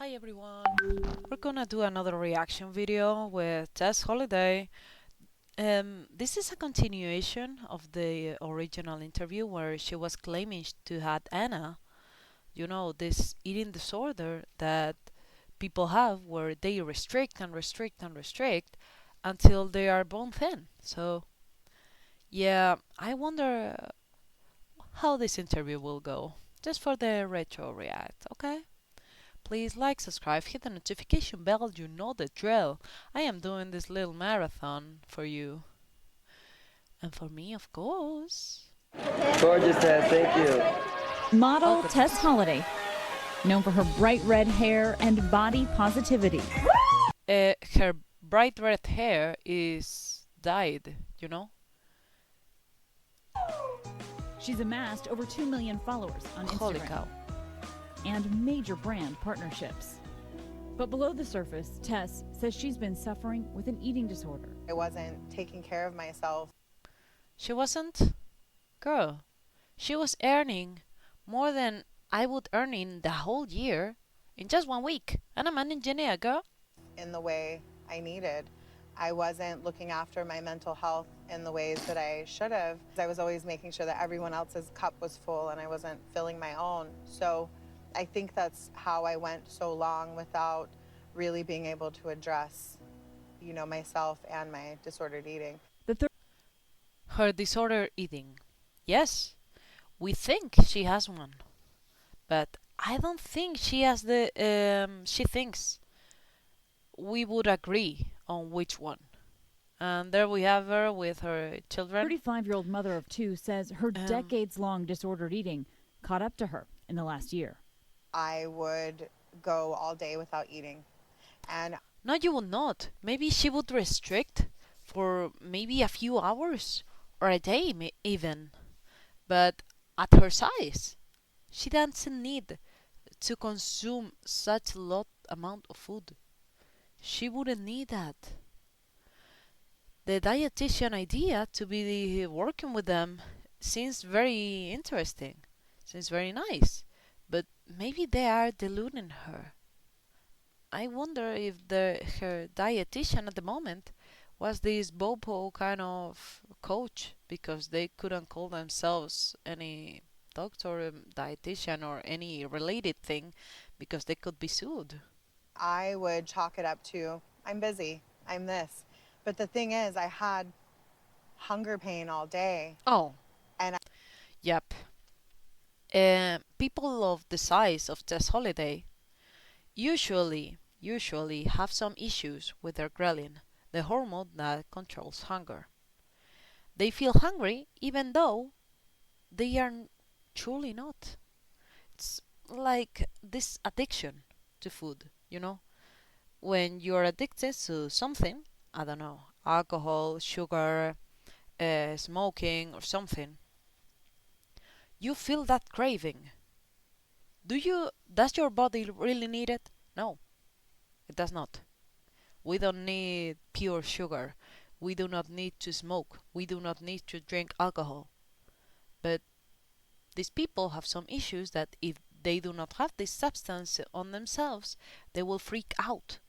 Hi everyone, we're gonna do another reaction video with Tess Holliday. This is a continuation of the original interview where she was claiming to had Anna, this eating disorder that people have where they restrict and restrict and restrict until they are bone thin. So, yeah, I wonder how this interview will go. Just for the retro react, okay? Please like, subscribe, hit the notification bell, you know the drill. I am doing this little marathon for you. And for me, of course. Gorgeous, Tess. Thank you. Oh, Model Tess goodness. Holliday, known for her bright red hair and body positivity. Her bright red hair is dyed, you know? She's amassed over 2 million followers on Holy Instagram cow. and major brand partnerships. But below the surface, Tess says she's been suffering with an eating disorder. I wasn't taking care of myself. She wasn't? Girl, she was earning more than I would earn in the whole year in just 1 week. And I'm an engineer, girl. In the way I needed. I wasn't looking after my mental health in the ways that I should have. I was always making sure that everyone else's cup was full and I wasn't filling my own. So I think that's how I went so long without really being able to address, myself and my disordered eating. Her disorder eating. Yes, we think she has one. But I don't think she has she thinks we would agree on which one. And there we have her with her children. 35-year-old mother of two says her decades-long disordered eating caught up to her in the last year. I would go all day without eating. And No, you would not. Maybe she would restrict for maybe a few hours or a day even. But at her size, she doesn't need to consume such a lot amount of food. She wouldn't need that. The dietitian idea to be working with them seems very interesting, seems very nice, but maybe they are deluding her. I wonder if her dietitian at the moment was this Bopo kind of coach because they couldn't call themselves any doctor, dietitian, or any related thing because they could be sued. I would chalk it up to, I'm busy, I'm this. But the thing is, I had hunger pain all day. Oh, And yep. People of the size of Tess Holiday usually have some issues with their ghrelin, the hormone that controls hunger. They feel hungry even though they are truly not. It's like this addiction to food, When you're addicted to something, I don't know, alcohol, sugar, smoking, or something, you feel that craving. Does your body really need it? No, it does not. We don't need pure sugar. We do not need to smoke. We do not need to drink alcohol. But these people have some issues that if they do not have this substance on themselves, they will freak out.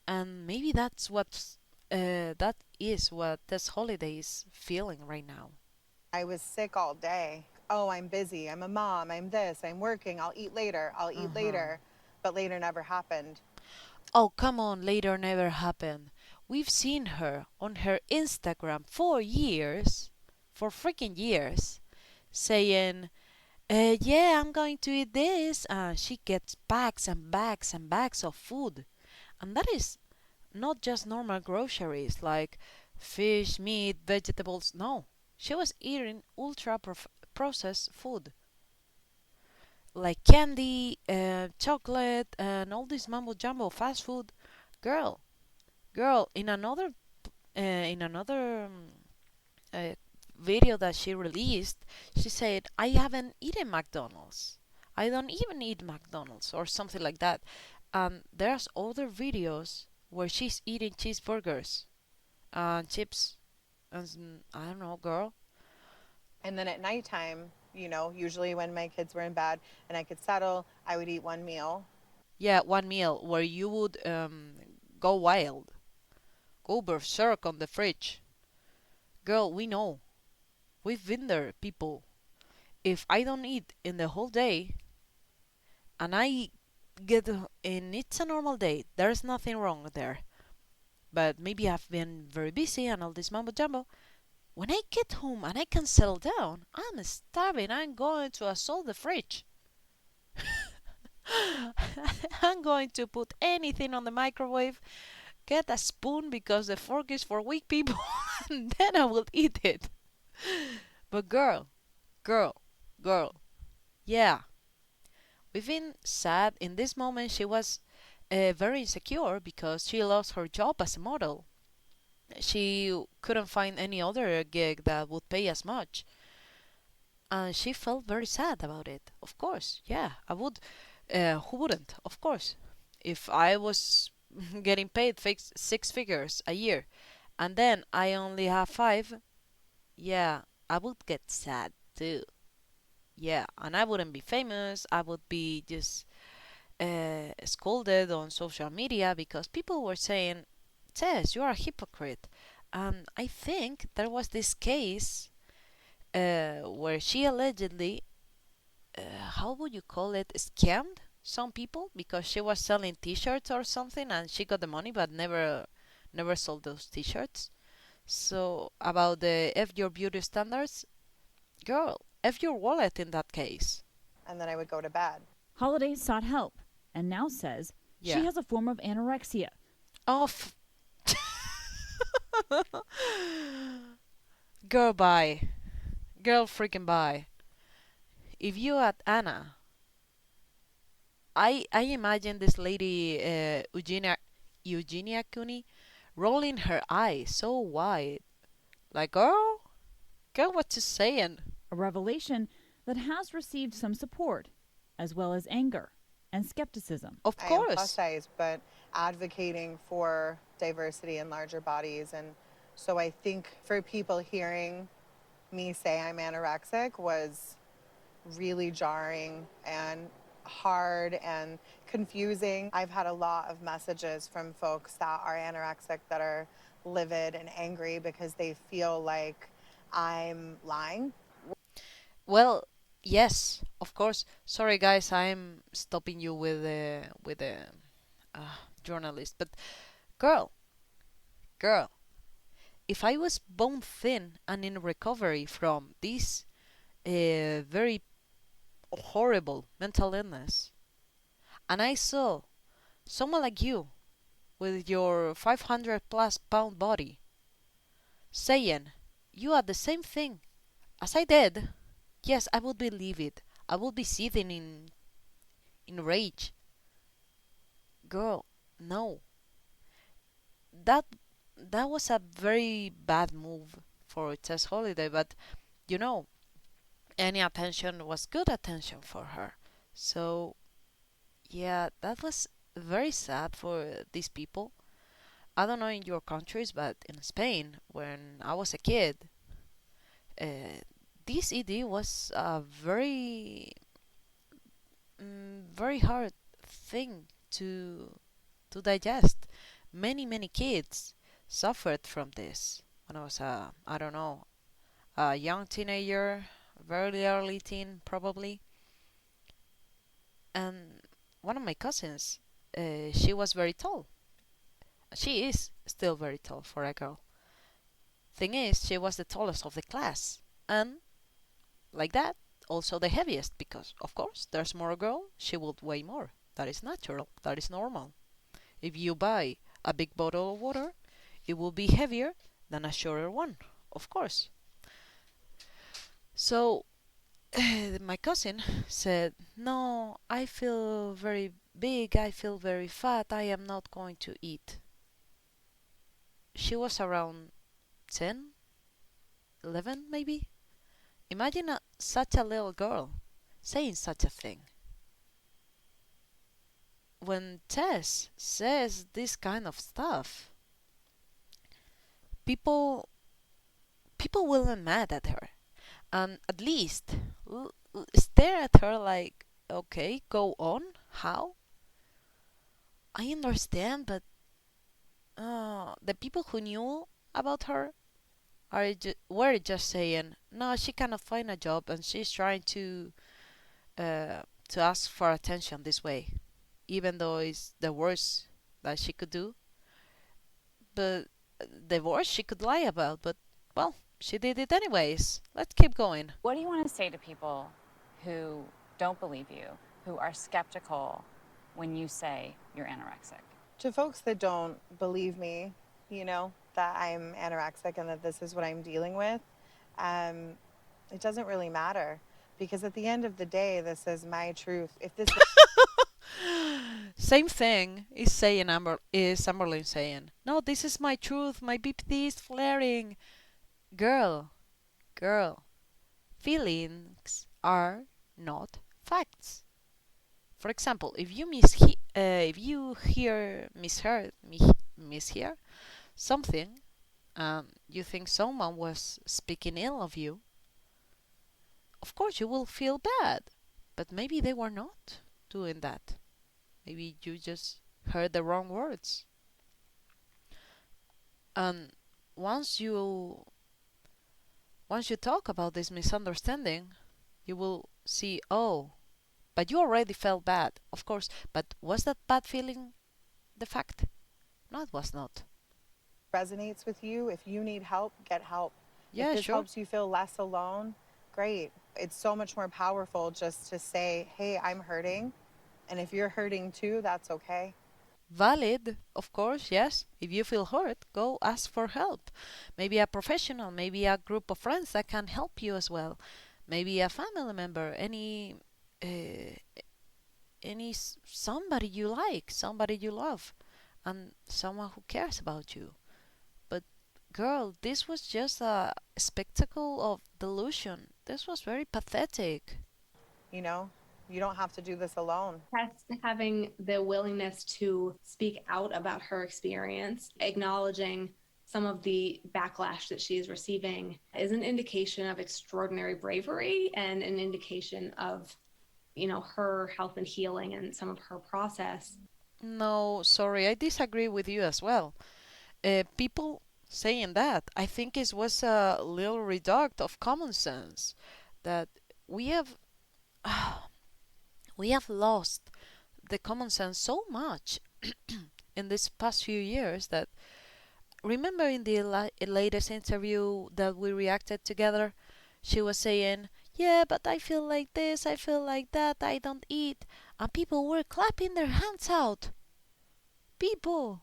And maybe that is what Tess Holiday is feeling right now. I was sick all day. Oh, I'm busy. I'm a mom. I'm this. I'm working. I'll eat later. I'll eat later. But later never happened. Oh, come on, later never happened. We've seen her on her Instagram for years, for freaking years, saying, yeah, I'm going to eat this. She gets bags and bags and bags of food. And that is not just normal groceries like fish, meat, vegetables. No, she was eating ultra processed food like candy, chocolate, and all this mumbo jumbo fast food. Girl, girl, in another video that she released, she said, "I haven't eaten McDonald's. I don't even eat McDonald's or something like that." There's other videos where she's eating cheeseburgers and chips, and I don't know, girl. And then at nighttime, usually when my kids were in bed and I could settle, I would eat one meal. Yeah, one meal where you would go wild, go berserk on the fridge. Girl, we know. We've been there, people. If I don't eat in the whole day and I get and it's a normal day, there's nothing wrong there. But maybe I've been very busy and all this mumbo jumbo. When I get home and I can settle down, I'm starving. I'm going to assault the fridge. I'm going to put anything on the microwave, get a spoon because the fork is for weak people, and then I will eat it. But girl, girl, yeah, we've been sad. In this moment, she was very insecure because she lost her job as a model. She couldn't find any other gig that would pay as much. And she felt very sad about it. Of course, yeah, I would. Who wouldn't? Of course. If I was getting paid six figures a year and then I only have five, yeah, I would get sad too. Yeah, and I wouldn't be famous. I would be just scolded on social media because people were saying, Tess, you are a hypocrite. And I think there was this case where she allegedly, how would you call it, scammed some people because she was selling T-shirts or something and she got the money but never sold those T-shirts. So about the F your beauty standards, girl, F your wallet in that case. And then I would go to bed. Holiday sought help and now says she Yeah. has a form of anorexia. Oh, girl, bye. Girl, freaking bye. If you at Anna, I imagine this lady Eugenia Cooney rolling her eyes so wide, like girl, what you saying? A revelation that has received some support, as well as anger and skepticism. Of I am plus course. size, but advocating for diversity in larger bodies. And so I think for people hearing me say I'm anorexic was really jarring and hard and confusing. I've had a lot of messages from folks that are anorexic that are livid and angry because they feel like I'm lying. Well, yes, of course. Sorry, guys, I'm stopping you with the journalist. But girl, girl, if I was bone thin and in recovery from this very horrible mental illness, and I saw someone like you with your 500 plus pound body saying you are the same thing as I did, yes, I would believe it. I would be seething in rage. Girl, no. That that was a very bad move for Tess Holiday, but you know, any attention was good attention for her. So, yeah, that was very sad for these people. I don't know in your countries, but in Spain, when I was a kid, uh, this ED was a very hard thing to digest. Many kids suffered from this when I was I don't know, a young teenager, very early teen probably. And one of my cousins, she was very tall. She is still very tall for a girl. Thing is, she was the tallest of the class, and like that, also the heaviest because, of course, there's more girl, she would weigh more. That is natural. That is normal. If you buy a big bottle of water, it will be heavier than a shorter one, of course. So my cousin said, no, I feel very big, I feel very fat, I am not going to eat. She was around 10, 11 maybe. Imagine such a little girl saying such a thing. When Tess says this kind of stuff, people people will be mad at her and at least stare at her like, okay, go on. How? I understand, but the people who knew about her were just saying, no, she cannot find a job and she's trying to ask for attention this way, even though it's the worst that she could do. But the worst she could lie about, but well, she did it anyways. Let's keep going. What do you want to say to people who don't believe you, who are skeptical when you say you're anorexic? To folks that don't believe me, that I'm anorexic and that this is what I'm dealing with, it doesn't really matter, because at the end of the day, this is my truth. If this Same thing is Amberlynn saying, no, this is my truth, my BPD is flaring. Girl, girl, feelings are not facts. For example, if you mishear something, you think someone was speaking ill of you, of course you will feel bad. But maybe they were not doing that. Maybe you just heard the wrong words. And once you once you talk about this misunderstanding, you will see, oh, but you already felt bad, of course. But was that bad feeling the fact? No, it was not. resonates with you, if you need help, get help. Yeah, if this sure. helps you feel less alone, great. It's so much more powerful just to say, hey, I'm hurting. And if you're hurting too, that's okay. Valid, of course, yes. If you feel hurt, go ask for help. Maybe a professional, maybe a group of friends that can help you as well. Maybe a family member, uh, somebody you like, somebody you love, and someone who cares about you. But girl, this was just a spectacle of delusion. This was very pathetic. You know, you don't have to do this alone. Tess having the willingness to speak out about her experience, acknowledging some of the backlash that she is receiving, is an indication of extraordinary bravery and an indication of, her health and healing and some of her process. No, sorry, I disagree with you as well. People saying that, I think it was a little reduct of common sense that we have we have lost the common sense so much in these past few years that remember in the latest interview that we reacted together, she was saying, yeah, but I feel like this, I feel like that, I don't eat, and people were clapping their hands out. People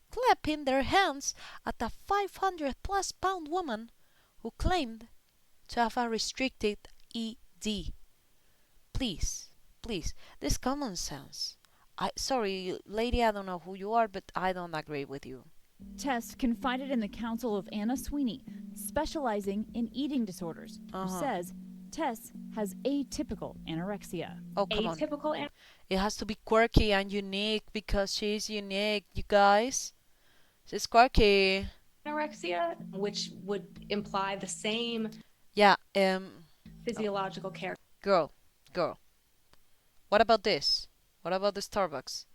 clapping their hands at a 500 plus pound woman who claimed to have a restricted ED. Please, please, this common sense. Sorry, lady, I don't know who you are, but I don't agree with you. Tess confided in the counsel of Anna Sweeney, specializing in eating disorders, who says Tess has atypical anorexia. Oh, come on. Atypical It has to be quirky and unique because she's unique, you guys. She's quirky. anorexia, which would imply the same Yeah, physiological character. girl, girl. What about this? What about the Starbucks?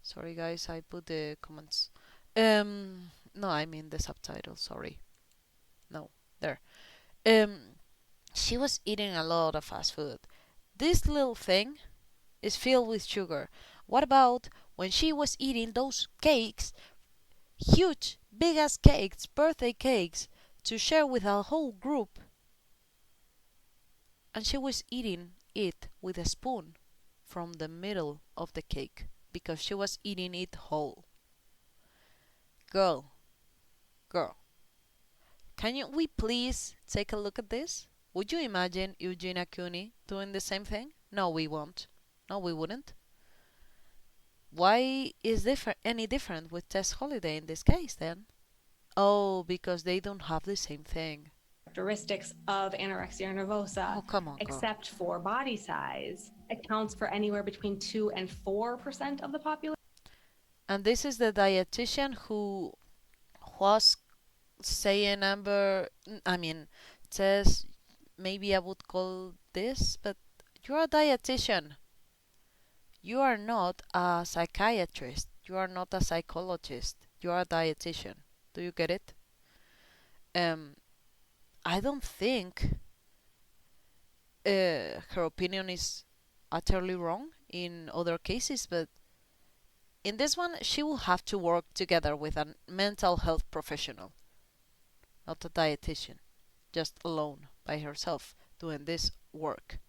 Sorry, guys, I put the comments. No, I mean the subtitle, sorry. No, there. She was eating a lot of fast food. This little thing is filled with sugar. What about when she was eating those cakes, huge, big ass cakes, birthday cakes, to share with a whole group? And she was eating it with a spoon from the middle of the cake because she was eating it whole. Girl, girl, we please take a look at this? Would you imagine Eugenia Cooney doing the same thing? No, we won't. No, we wouldn't. Why is any different with Tess Holliday in this case then? Oh, because they don't have the same thing. Characteristics of anorexia nervosa, Oh, come on, girl. except for body size, accounts for anywhere between 2 and 4% of the population. And this is the dietitian who was saying Tess, maybe I would call this, but you're a dietitian. You are not a psychiatrist. You are not a psychologist. You are a dietitian. Do you get it? Um, I don't think her opinion is utterly wrong in other cases, but in this one, she will have to work together with a mental health professional, not a dietitian, just alone by herself doing this work.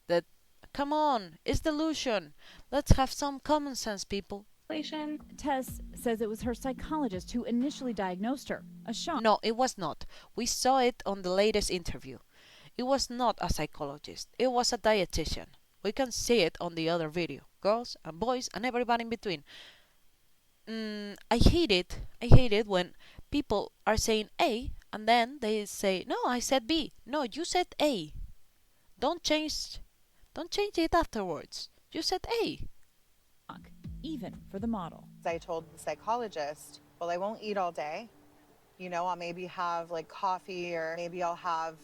That, come on, it's delusion. Let's have some common sense, people. Tess says it was her psychologist who initially diagnosed her. A shock. No, it was not. We saw it on the latest interview. It was not a psychologist. It was a dietitian. We can see it on the other video. Girls and boys and everybody in between. I hate it. I hate it when people are saying A and then they say, "No, I said B." No, you said A. Don't change. Don't change it afterwards. You said A. Even for the model. I told the psychologist, well, I won't eat all day. You know, I'll maybe have like coffee, or maybe I'll have,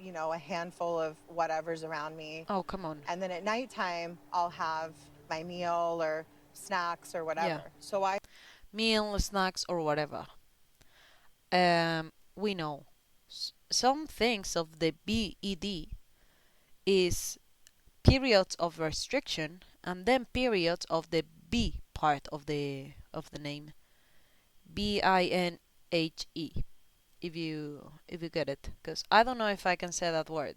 you know, a handful of whatever's around me. Oh, come on. And then at nighttime, I'll have my meal or snacks or whatever. Yeah. So I Meal, snacks, or whatever. We know some things of the BED is periods of restriction and then periods of the B part of the name, BINHE. If you get it, because I don't know if I can say that word.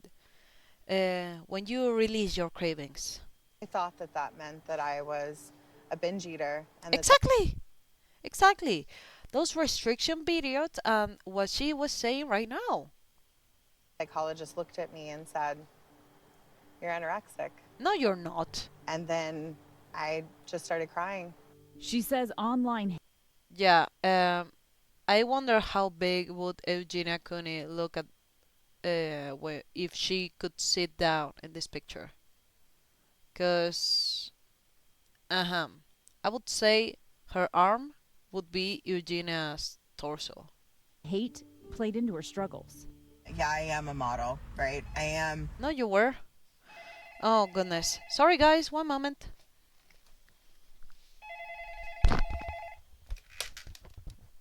When you release your cravings. thought that that meant that I was a binge eater. And Exactly. Those restriction periods and what she was saying right now. the psychologist looked at me and said, "You're anorexic." No, you're not. And then I just started crying. She says online. Yeah. I wonder how big would Eugenia Cooney look at if she could sit down in this picture. Cause, I would say her arm would be Eugenia's torso. Hate played into her struggles. Yeah, I am a model, right? I am. No, you were. Oh goodness. Sorry guys, one moment.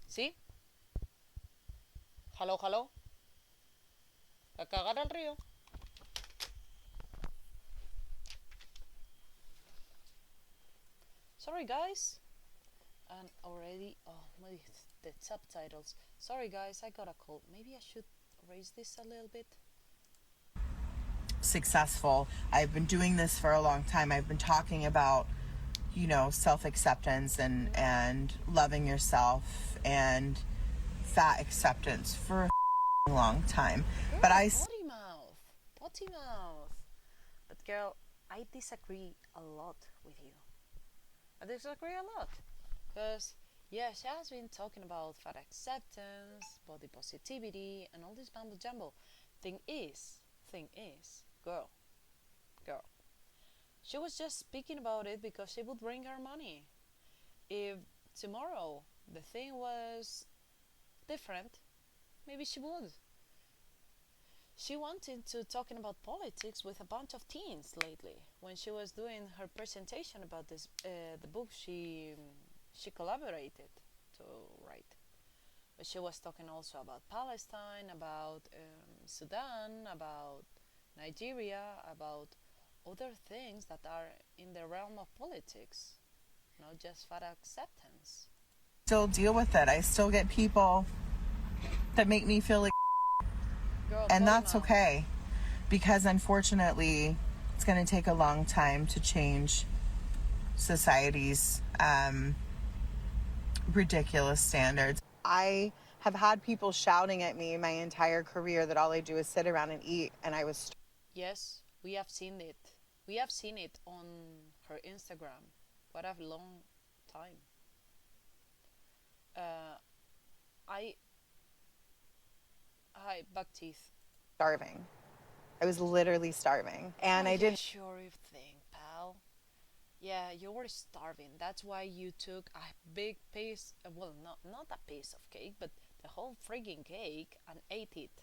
¿Sí? Hello, hello. A cagar al río. Sorry guys. And already, the subtitles. Sorry guys, I got a cold. Maybe I should raise this a little bit. Successful. I've been doing this for a long time. I've been talking about, you know, self-acceptance and loving yourself and fat acceptance for a long time. Girl, But potty mouth. But girl, I disagree a lot with you. I disagree a lot. Because, yeah, she has been talking about fat acceptance, body positivity, and all this mambo jumbo. Thing is, girl, she was just speaking about it because she would bring her money. If tomorrow the thing was different, maybe she would. She wanted to talking about politics with a bunch of teens lately when she was doing her presentation about this the book she collaborated to write. But she was talking also about Palestine, about Sudan, about Nigeria, about other things that are in the realm of politics, not just fat acceptance. still deal with it. I still get people that make me feel like Girl, and potty that's mouth. okay, because unfortunately it's going to take a long time to change society's ridiculous standards. I have had people shouting at me my entire career that all I do is sit around and eat, and I was Yes, we have seen it. We have seen it on her Instagram. What a long time. I buck teeth. starving. I was literally starving, and I didn't. Sure thing, pal. Yeah, you were starving. That's why you took a big piece. Well, not a piece of cake, but the whole frigging cake and ate it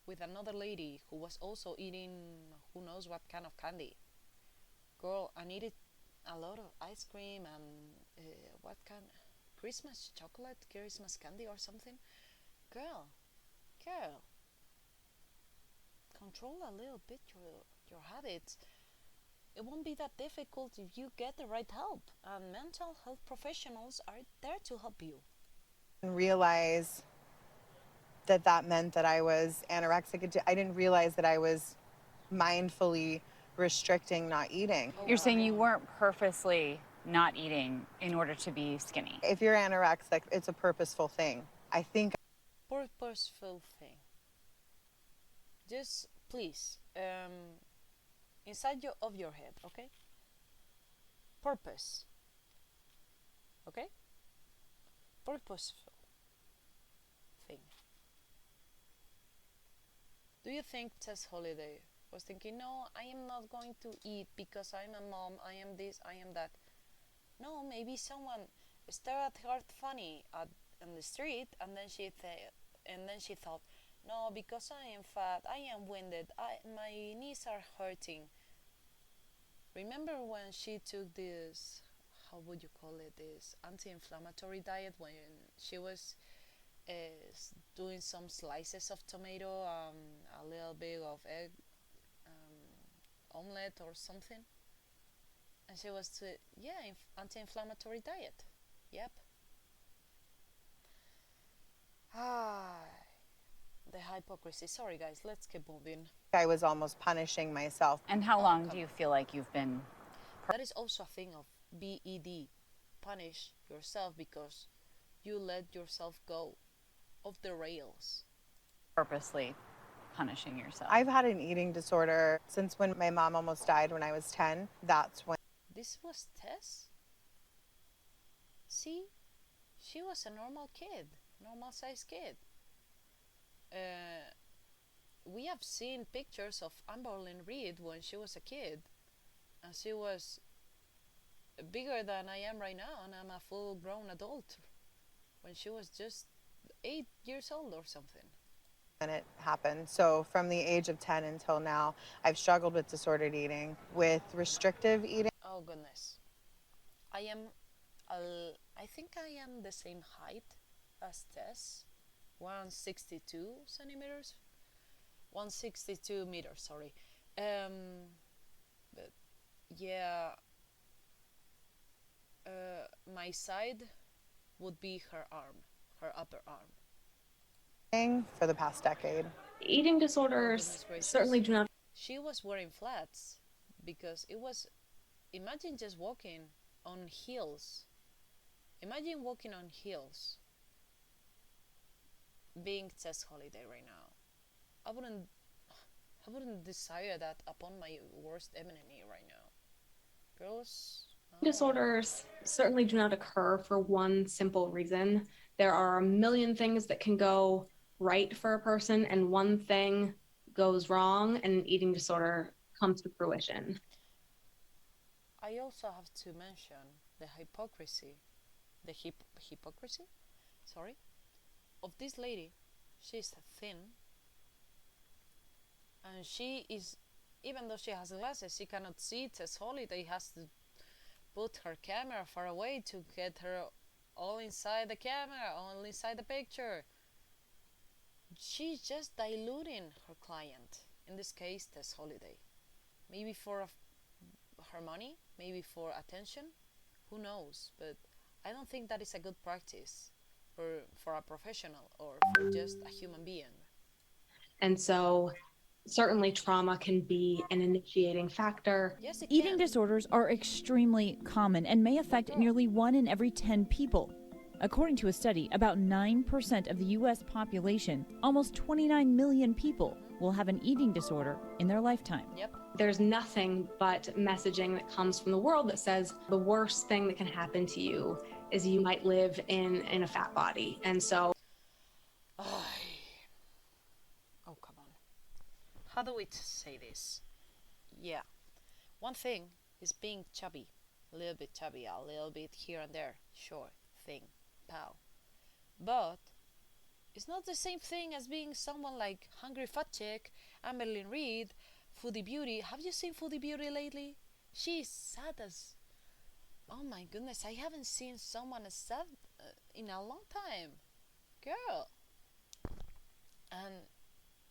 with another lady who was also eating who knows what kind of candy. Girl, I needed a lot of ice cream and what kind? Christmas chocolate, Christmas candy or something. Girl, girl, control a little bit your habits. It won't be that difficult if you get the right help. And mental health professionals are there to help you. And realize that that meant that I was anorexic. I didn't realize that I was mindfully restricting not eating. You're saying you weren't purposely not eating in order to be skinny. If you're anorexic, it's a purposeful thing. I think Purposeful thing. Just please, inside of your head, okay? Purpose. Okay? Purposeful thing. Do you think Tess Holliday was thinking, no, I am not going to eat because I'm a mom, I am this, I am that? No, maybe someone stared at her funny on the street, and then she thought, no, because I am fat, I am winded, my knees are hurting. Remember when she took this, how would you call it, this anti-inflammatory diet, when she was doing some slices of tomato, a little bit of egg omelette or something, and she was anti-inflammatory diet. Yep. The hypocrisy. Sorry guys, let's keep moving. I was almost punishing myself. And how long do you feel like you've been? That is also a thing of BED. Punish yourself because you let yourself go off the rails. Purposely punishing yourself. I've had an eating disorder since when my mom almost died when I was 10. That's when. This was Tess? See? She was a normal kid, normal sized kid. We have seen pictures of Amberlynn Reed when she was a kid, and she was bigger than I am right now, and I'm a full grown adult, when she was just 8 years old or something. When it happened. So from the age of 10 until now, I've struggled with disordered eating, with restrictive eating. Oh goodness. I think I am the same height as Tess, 162 centimeters, 162 meters, sorry. But yeah, my side would be her arm, her upper arm. For the past decade. Eating disorders certainly do not. She was wearing flats because it was, imagine just walking on heels. Imagine walking on heels. Being Tess Holliday right now, I wouldn't desire that upon my worst enemy right now. Girls, Disorders certainly do not occur for one simple reason. There are a million things that can go right for a person, and one thing goes wrong, and an eating disorder comes to fruition. I also have to mention the hypocrisy, the hypocrisy, sorry, of this lady. She's thin, and she is, even though she has glasses, she cannot see Tess Holliday. Has to put her camera far away to get her all inside the camera, all inside the picture. She's just diluting her client, in this case Tess Holliday. Maybe for her money, maybe for attention, who knows, but I don't think that is a good practice for a professional or for just a human being. And so certainly trauma can be an initiating factor. Yes, it Eating can. disorders are extremely common and may affect nearly 1 in every 10 people. According to a study, about 9% of the U.S. population, almost 29 million people, will have an eating disorder in their lifetime. Yep. There's nothing but messaging that comes from the world that says the worst thing that can happen to you is you might live in a fat body. And so Oh, come on. How do we say this? Yeah. One thing is being chubby. A little bit chubby, a little bit here and there. Sure, thing. Pow. But it's not the same thing as being someone like Hungry Fat Chick, Amberlynn Reed, Foodie Beauty. Have you seen Foodie Beauty lately? She's sad as Oh my goodness, I haven't seen someone as sad in a long time. Girl. And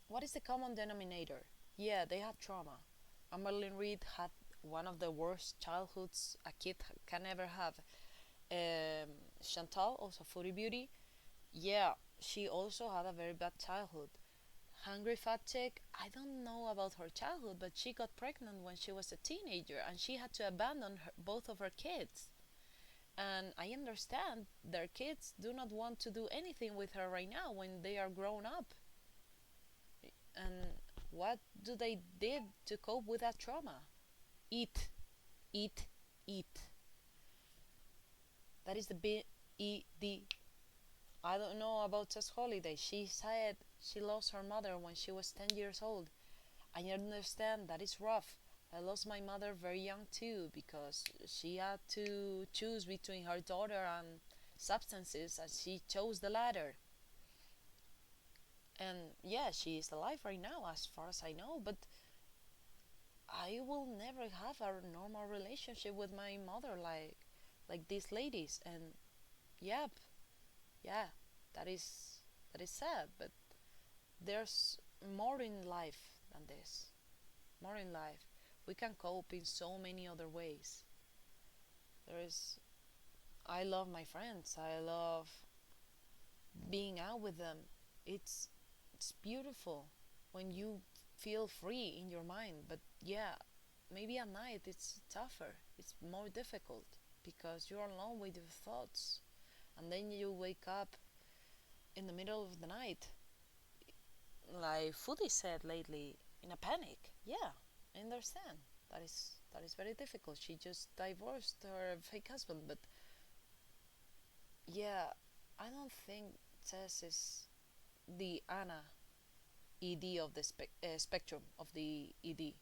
what is the common denominator? Yeah, they had trauma. Amberlynn Reed had one of the worst childhoods a kid can ever have. Chantal, also Foodie Beauty, yeah, she also had a very bad childhood. Hungry Fat Chick, I don't know about her childhood, but she got pregnant when she was a teenager and she had to abandon both of her kids. And I understand their kids do not want to do anything with her right now when they are grown up. And what do they did to cope with that trauma? Eat, eat, eat. That is the B-E-D. I don't know about Tess Holliday. She said she lost her mother when she was 10 years old. I understand that is rough. I lost my mother very young too because she had to choose between her daughter and substances and she chose the latter. And yeah, she is alive right now as far as I know, but I will never have a normal relationship with my mother like these ladies. And yep, yeah, that is that is sad, but there's more in life than this. More in life. We can cope in so many other ways. There is I love my friends. I love being out with them. It's beautiful when you feel free in your mind, but yeah, maybe at night it's tougher. It's more difficult because you're alone with your thoughts and then you wake up in the middle of the night like Foodie said lately, in a panic. Yeah, I understand. That is very difficult. She just divorced her fake husband, but yeah, I don't think Tess is the Anna ED of the spectrum of the ED.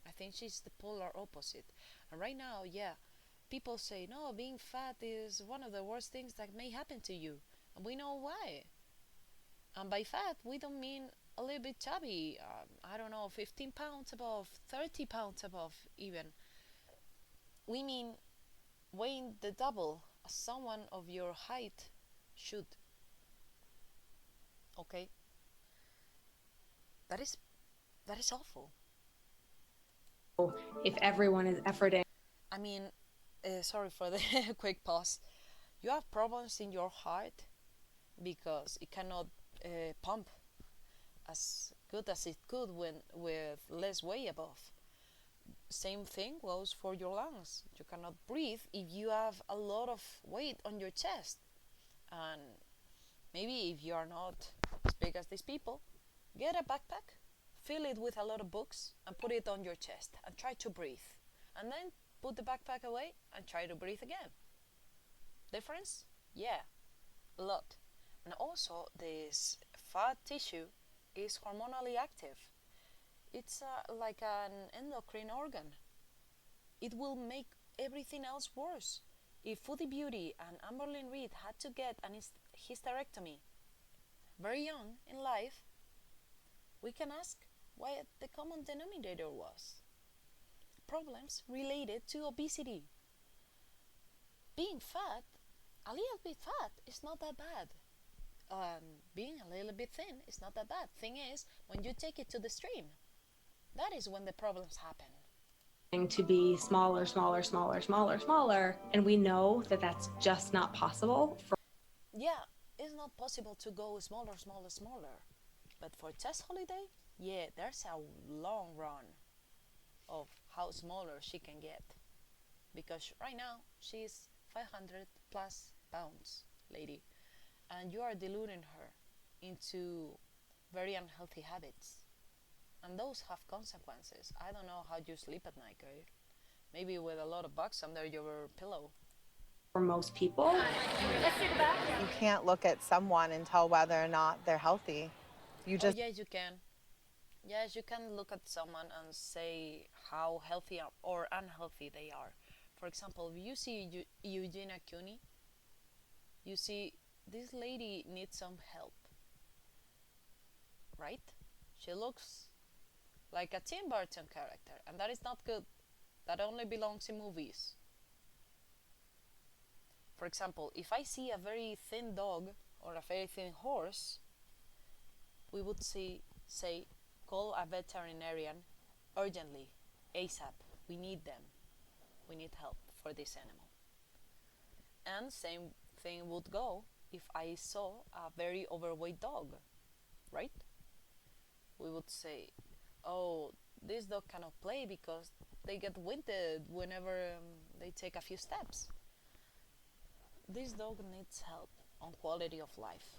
I think she's the polar opposite. And right now, yeah, people say no, being fat is one of the worst things that may happen to you, and we know why. And by fat, we don't mean a little bit chubby. I don't know, 15 pounds above, 30 pounds above, even. We mean weighing the double as someone of your height should. Okay, that is that is awful. If everyone is efforting. I mean, sorry for the quick pause. You have problems in your heart because it cannot pump as good as it could when with less weight above. Same thing goes for your lungs. You cannot breathe if you have a lot of weight on your chest. And maybe if you are not as big as these people, get a backpack, fill it with a lot of books, and put it on your chest and try to breathe. And then put the backpack away and try to breathe again. Difference? Yeah, a lot. And also, this fat tissue is hormonally active. It's like an endocrine organ. It will make everything else worse. If Foodie Beauty and Amberlynn Reed had to get an hysterectomy very young in life, we can ask what the common denominator was. Problems related to obesity. Being fat, a little bit fat, is not that bad. Being a little bit thin is not that bad. Thing is, when you take it to the extreme, that is when the problems happen. To be smaller, smaller, smaller, smaller, smaller. And we know that that's just not possible. Yeah, it's not possible to go smaller, smaller, smaller. But for Tess Holiday, yeah, there's a long run of how smaller she can get. Because right now, she's 500 plus pounds, lady. And you are deluding her into very unhealthy habits. And those have consequences. I don't know how you sleep at night, girl. Maybe with a lot of bugs under your pillow. For most people, You can't look at someone and tell whether or not they're healthy. You Oh, just yes, you can. Yes, you can look at someone and say how healthy or unhealthy they are. For example, if you see Eugenia Cooney, you see this lady needs some help, right? She looks like a Tim Burton character, and that is not good. That only belongs in movies. For example, if I see a very thin dog or a very thin horse, we would say call a veterinarian urgently, ASAP. We need them. We need help for this animal. And same thing would go if I saw a very overweight dog, right? We would say, oh, this dog cannot play because they get winded whenever they take a few steps. This dog needs help on quality of life.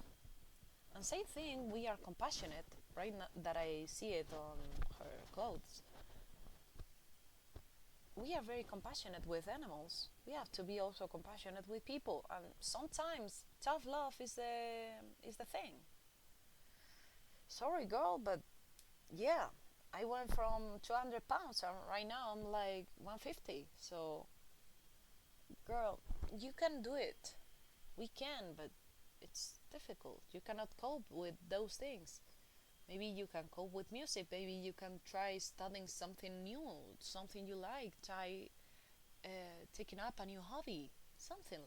And same thing, we are compassionate, right? That I see it on her clothes. We are very compassionate with animals. We have to be also compassionate with people, and sometimes tough love is the thing. Sorry, girl, but yeah, I went from 200 pounds, and right now I'm like 150. So, girl, you can do it. We can, but it's difficult. You cannot cope with those things. Maybe you can cope with music. Maybe you can try studying something new, something you like. Try taking up a new hobby, something.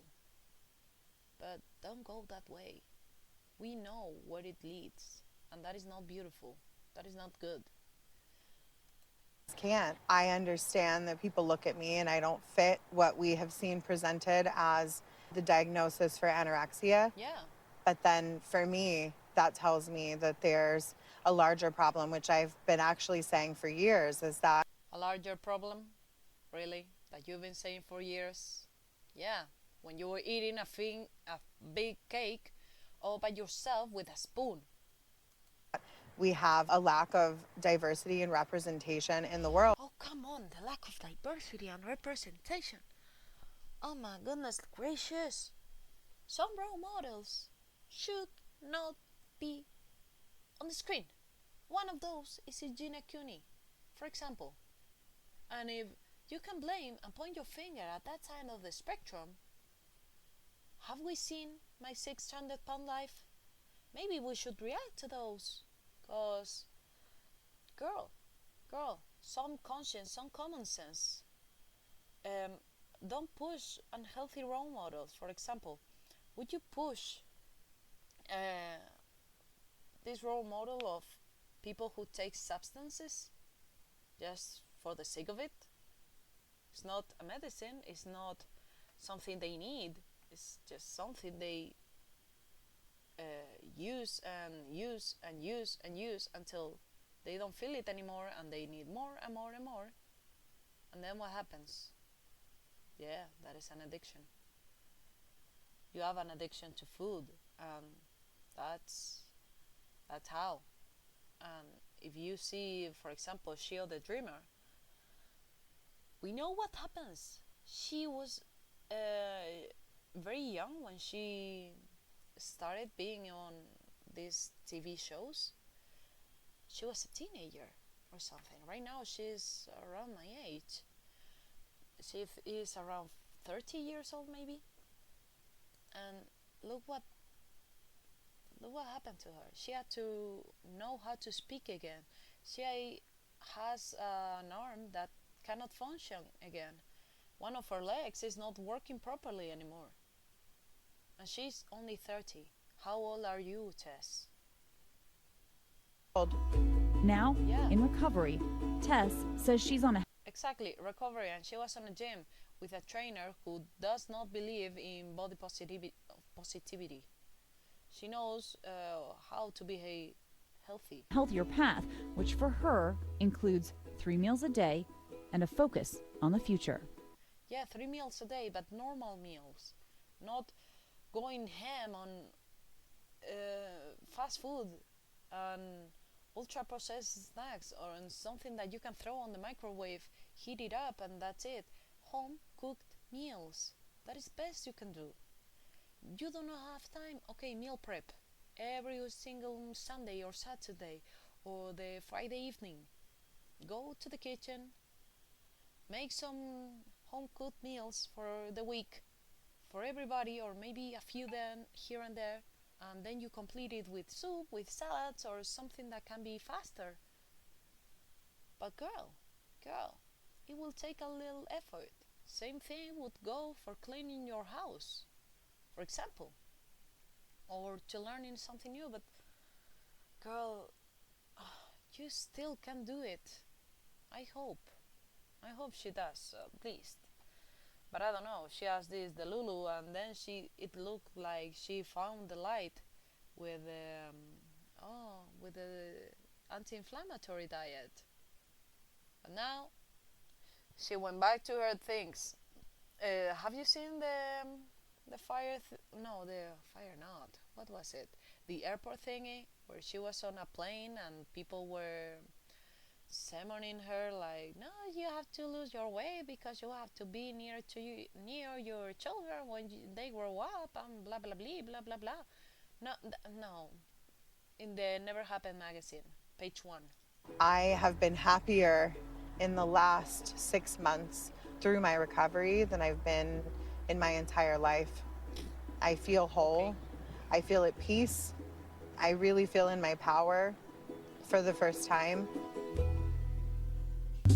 But don't go that way. We know where it leads, and that is not beautiful. That is not good. Can't. I understand that people look at me and I don't fit what we have seen presented as the diagnosis for anorexia. Yeah. But then for me, that tells me that there's a larger problem, which I've been actually saying for years, is that A larger problem, really, that you've been saying for years. Yeah, when you were eating a big cake all by yourself with a spoon. we have a lack of diversity and representation in the world. Oh, come on, the lack of diversity and representation. Oh my goodness gracious. Some role models should not be on the screen. One of those is Gina Cooney, for example. And if you can blame and point your finger at that side of the spectrum, have we seen My 600-Pound Life? Maybe we should react to those. Because, girl, some conscience, some common sense. Don't push unhealthy role models. For example, would you push this role model of people who take substances just for the sake of it? It's not a medicine, it's not something they need, it's just something they use and use and use and use until they don't feel it anymore and they need more and more and more. And then what happens? Yeah, that is an addiction. You have an addiction to food, and that's how. And if you see, for example, Shio the Dreamer, we know what happens. She was very young when she started being on these TV shows. She was a teenager or something. Right now she's around my age. She is around 30 years old maybe. And look what happened to her. She had to know how to speak again. She has an arm that cannot function again. One of her legs is not working properly anymore. And she's only 30. How old are you, Tess? Now, Yeah. in recovery, Tess says she's on a Exactly, recovery, and she was on a gym with a trainer who does not believe in body positivity. She knows how to be healthy. healthier path, which for her includes 3 meals a day and a focus on the future. Yeah, 3 meals a day, but normal meals, not going ham on fast food and ultra processed snacks or on something that you can throw on the microwave, heat it up, and that's it. Home cooked meals. That is best you can do. You do not have time, okay, meal prep every single Sunday or Saturday or the Friday evening. Go to the kitchen, make some home cooked meals for the week for everybody, or maybe a few then here and there, and then you complete it with soup, with salads, or something that can be faster. But girl, it will take a little effort. Same thing would go for cleaning your house. for example, or to learning something new. But girl, you still can do it. I hope. I hope she does, at least. But I don't know. She has this the Lulu, and then it looked like she found the light with with the anti-inflammatory diet. But now she went back to her things. Have you seen the fire? No, the fire not. What was it? The airport thingy where she was on a plane and people were summoning her like, no, you have to lose your weight because you have to be near your children when they grow up and blah blah blah blah blah blah. No, no. In the Never Happened magazine, page 1. I have been happier in the last 6 months through my recovery than I've been in my entire life. I feel whole. Okay. I feel at peace. I really feel in my power for the first time.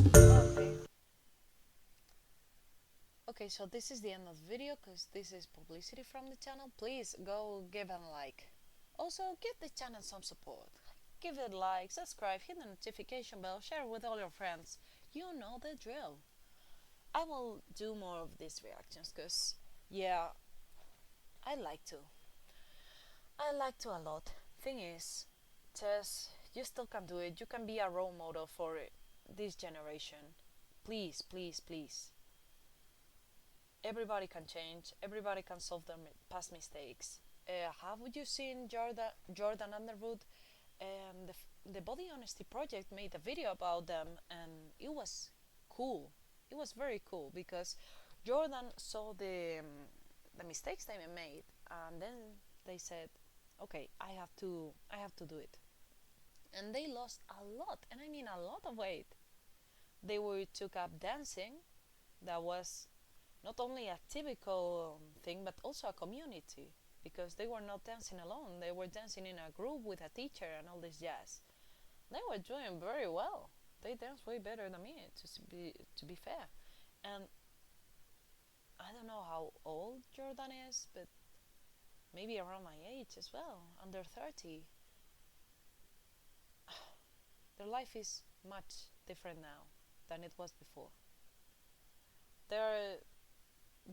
Okay. Okay, so this is the end of the video because this is publicity from the channel. Please go give it a like. Also, give the channel some support. Give it a like, subscribe, hit the notification bell, share with all your friends. You know the drill. I will do more of these reactions because, yeah, I like to. I like to a lot. Thing is, Tess, you still can do it. You can be a role model for this generation. Please, please, please. Everybody can change. Everybody can solve their past mistakes. Have you seen Jordan Underwood? The Body Honesty Project made a video about them, and it was cool. It was very cool because Jordan saw the mistakes they made, and then they said, "Okay, I have to do it." And they lost a lot, and I mean a lot of weight. They took up dancing. That was not only a typical thing, but also a community, because they were not dancing alone. They were dancing in a group with a teacher and all this jazz. They were doing very well. They danced way better than me, to be fair. And I don't know how old Jordan is, but maybe around my age as well, under 30. Their life is much different now than it was before. They're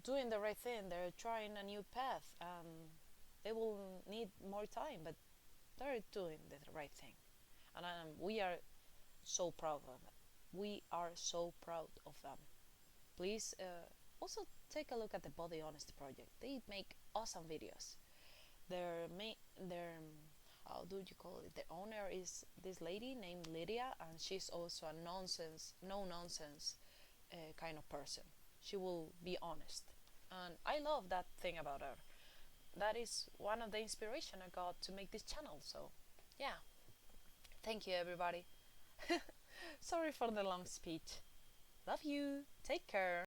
doing the right thing. They're trying a new path, and they will need more time, but they're doing the right thing, and we are so proud of them. We are so proud of them. Please also take a look at the Body Honesty Project. They make awesome videos. Their how do you call it? The owner is this lady named Lydia, and she's also a no nonsense kind of person. She will be honest, and I love that thing about her. That is one of the inspiration I got to make this channel. So yeah, thank you everybody. Sorry for the long speech. Love you. Take care.